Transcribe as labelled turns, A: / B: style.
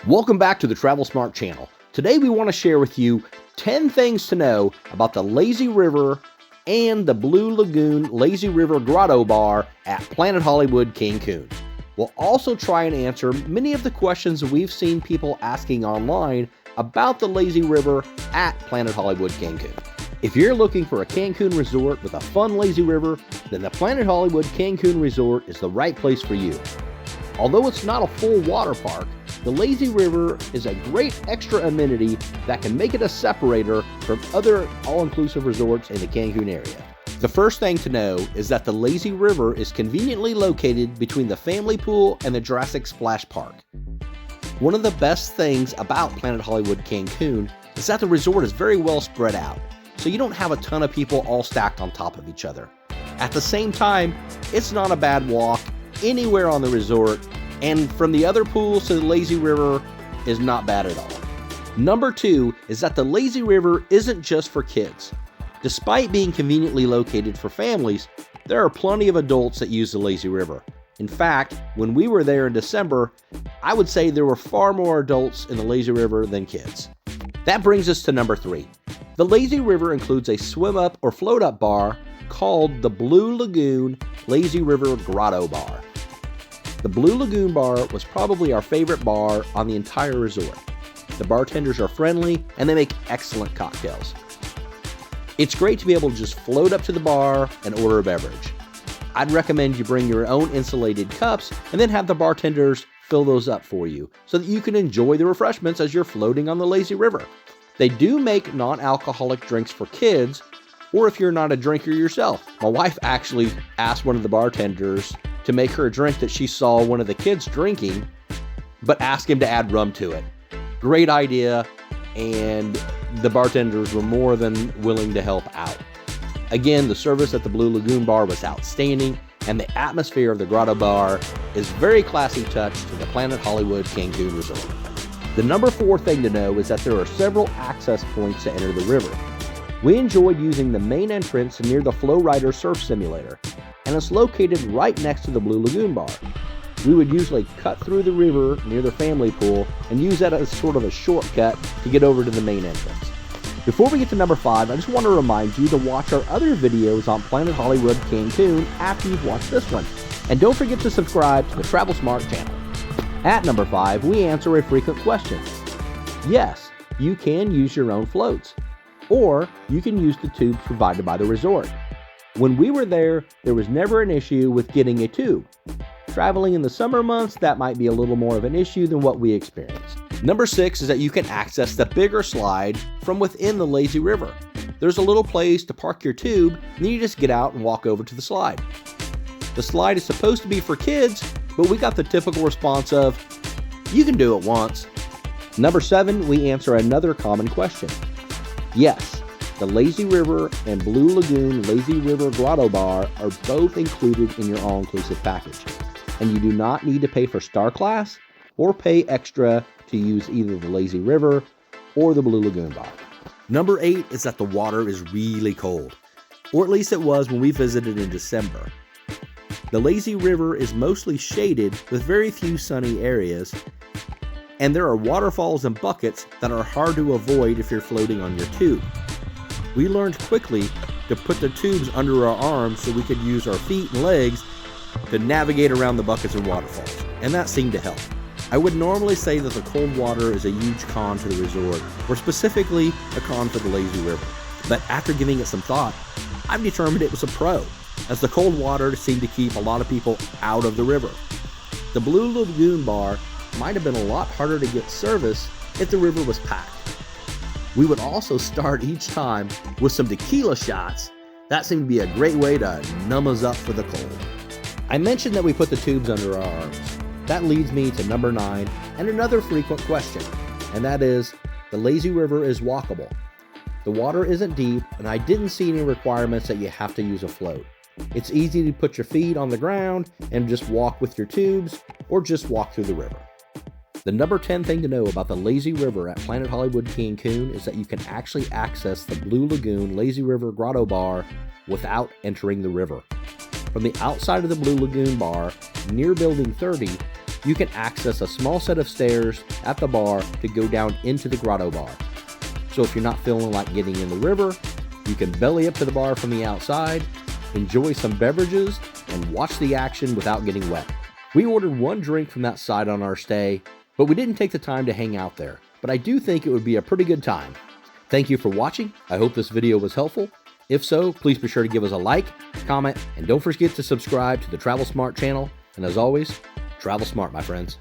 A: Welcome back to the Travel Smart channel. Today we want to share with you 10 things to know about the Lazy River and the Blue Lagoon Lazy River Grotto Bar at Planet Hollywood Cancun. We'll also try and answer many of the questions we've seen people asking online about the Lazy River at Planet Hollywood Cancun. If you're looking for a Cancun resort with a fun lazy river, then the Planet Hollywood Cancun Resort is the right place for you. Although it's not a full water park, the Lazy River is a great extra amenity that can make it a separator from other all-inclusive resorts in the Cancun area. The first thing to know is that the Lazy River is conveniently located between the family pool and the Jurassic Splash Park. One of the best things about Planet Hollywood Cancun is that the resort is very well spread out, so you don't have a ton of people all stacked on top of each other. At the same time, it's not a bad walk anywhere on the resort, and from the other pools to the Lazy River is not bad at all. Number 2 is that the Lazy River isn't just for kids. Despite being conveniently located for families, there are plenty of adults that use the Lazy River. In fact, when we were there in December, I would say there were far more adults in the Lazy River than kids. That brings us to number 3. The Lazy River includes a swim-up or float-up bar called the Blue Lagoon Lazy River Grotto Bar. The Blue Lagoon Bar was probably our favorite bar on the entire resort. The bartenders are friendly and they make excellent cocktails. It's great to be able to just float up to the bar and order a beverage. I'd recommend you bring your own insulated cups and then have the bartenders fill those up for you so that you can enjoy the refreshments as you're floating on the Lazy River. They do make non-alcoholic drinks for kids, or if you're not a drinker yourself. My wife actually asked one of the bartenders to make her a drink that she saw one of the kids drinking, but asked him to add rum to it. Great idea, and the bartenders were more than willing to help out. Again, the service at the Blue Lagoon Bar was outstanding, and the atmosphere of the Grotto Bar is very classy touch to the Planet Hollywood Cancun Resort. The number 4 thing to know is that there are several access points to enter the river. We enjoyed using the main entrance near the Flow Rider Surf Simulator, and it's located right next to the Blue Lagoon Bar. We would usually cut through the river near the family pool and use that as sort of a shortcut to get over to the main entrance. Before we get to number 5, I just want to remind you to watch our other videos on Planet Hollywood Cancun after you've watched this one. And don't forget to subscribe to the Travel Smart channel. At number 5, we answer a frequent question. Yes, you can use your own floats, or you can use the tubes provided by the resort. When we were there was never an issue with getting a tube. Traveling in the summer months, that might be a little more of an issue than what we experienced. Number 6 is that you can access the bigger slide from within the Lazy River. There's a little place to park your tube, and then you just get out and walk over to the slide. The slide is supposed to be for kids, but we got the typical response of, "You can do it once." Number 7, we answer another common question. Yes, the Lazy River and Blue Lagoon Lazy River Grotto Bar are both included in your all-inclusive package, and you do not need to pay for Star Class or pay extra to use either the Lazy River or the Blue Lagoon Bar. Number 8 is that the water is really cold, or at least it was when we visited in December. The Lazy River is mostly shaded with very few sunny areas, and there are waterfalls and buckets that are hard to avoid if you're floating on your tube. We learned quickly to put the tubes under our arms so we could use our feet and legs to navigate around the buckets and waterfalls, and that seemed to help. I would normally say that the cold water is a huge con to the resort, or specifically a con for the Lazy River. But after giving it some thought, I've determined it was a pro, as the cold water seemed to keep a lot of people out of the river. The Blue Lagoon Bar might have been a lot harder to get service if the river was packed. We would also start each time with some tequila shots. That seemed to be a great way to numb us up for the cold. I mentioned that we put the tubes under our arms. That leads me to number 9 and another frequent question, and that is, the Lazy River is walkable. The water isn't deep, and I didn't see any requirements that you have to use a float. It's easy to put your feet on the ground and just walk with your tubes, or just walk through the river. The number 10 thing to know about the Lazy River at Planet Hollywood Cancun is that you can actually access the Blue Lagoon Lazy River Grotto Bar without entering the river. From the outside of the Blue Lagoon Bar, near Building 30, you can access a small set of stairs at the bar to go down into the Grotto Bar. So if you're not feeling like getting in the river, you can belly up to the bar from the outside, enjoy some beverages, and watch the action without getting wet. We ordered one drink from that side on our stay, but we didn't take the time to hang out there. But I do think it would be a pretty good time. Thank you for watching. I hope this video was helpful. If so, please be sure to give us a like, comment, and don't forget to subscribe to the Travel Smart channel. And as always, travel smart, my friends.